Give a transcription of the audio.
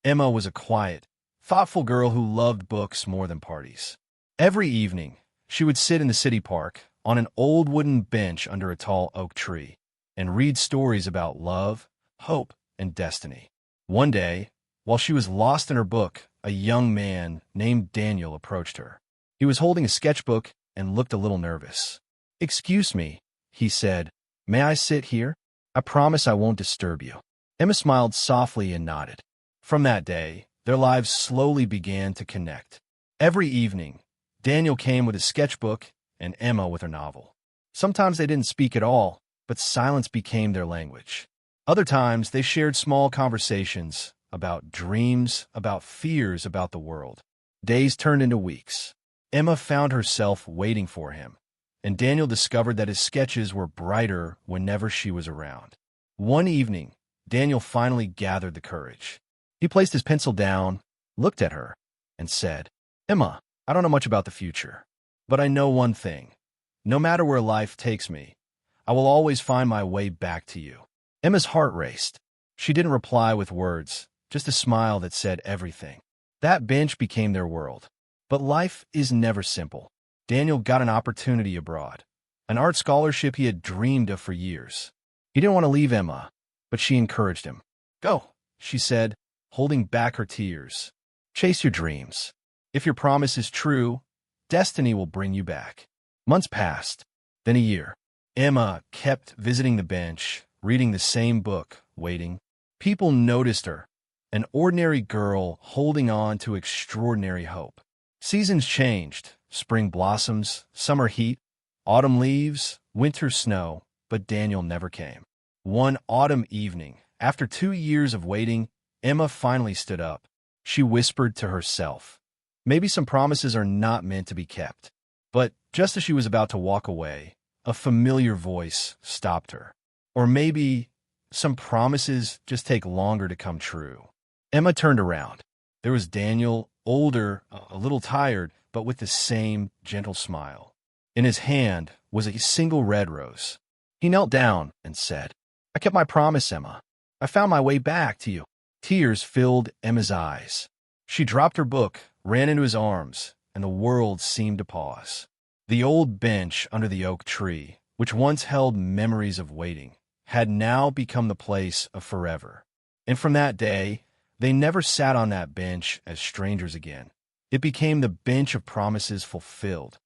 Emma was a quiet, thoughtful girl who loved books more than parties. Every evening, she would sit in the city park on an old wooden bench under a tall oak tree and read stories about love, hope, and destiny. One day, while she was lost in her book, a young man named Daniel approached her. He was holding a sketchbook and looked a little nervous. "Excuse me," he said. "May I sit here? I promise I won't disturb you." Emma smiled softly and nodded. From that day, their lives slowly began to connect. Every evening, Daniel came with his sketchbook and Emma with her novel. Sometimes they didn't speak at all, but silence became their language. Other times, they shared small conversations about dreams, about fears, about the world. Days turned into weeks. Emma found herself waiting for him, and Daniel discovered that his sketches were brighter whenever she was around. One evening, Daniel finally gathered the courage. He placed his pencil down, looked at her, and said, "Emma, I don't know much about the future, but I know one thing. No matter where life takes me, I will always find my way back to you." Emma's heart raced. She didn't reply with words, just a smile that said everything. That bench became their world. But life is never simple. Daniel got an opportunity abroad, an art scholarship he had dreamed of for years. He didn't want to leave Emma, but she encouraged him. "Go," she said, holding back her tears. "Chase your dreams. If your promise is true, destiny will bring you back." Months passed, then a year. Emma kept visiting the bench, reading the same book, waiting. People noticed her, an ordinary girl holding on to extraordinary hope. Seasons changed, spring blossoms, summer heat, autumn leaves, winter snow, but Daniel never came. One autumn evening, after 2 years of waiting, Emma finally stood up. She whispered to herself, "Maybe some promises are not meant to be kept." But just as she was about to walk away, a familiar voice stopped her. Or maybe some promises just take longer to come true. Emma turned around. There was Daniel, older, a little tired, but with the same gentle smile. In his hand was a single red rose. He knelt down and said, "I kept my promise, Emma. I found my way back to you." Tears filled Emma's eyes. She dropped her book, ran into his arms, and the world seemed to pause. The old bench under the oak tree, which once held memories of waiting, had now become the place of forever. And from that day, they never sat on that bench as strangers again. It became the bench of promises fulfilled,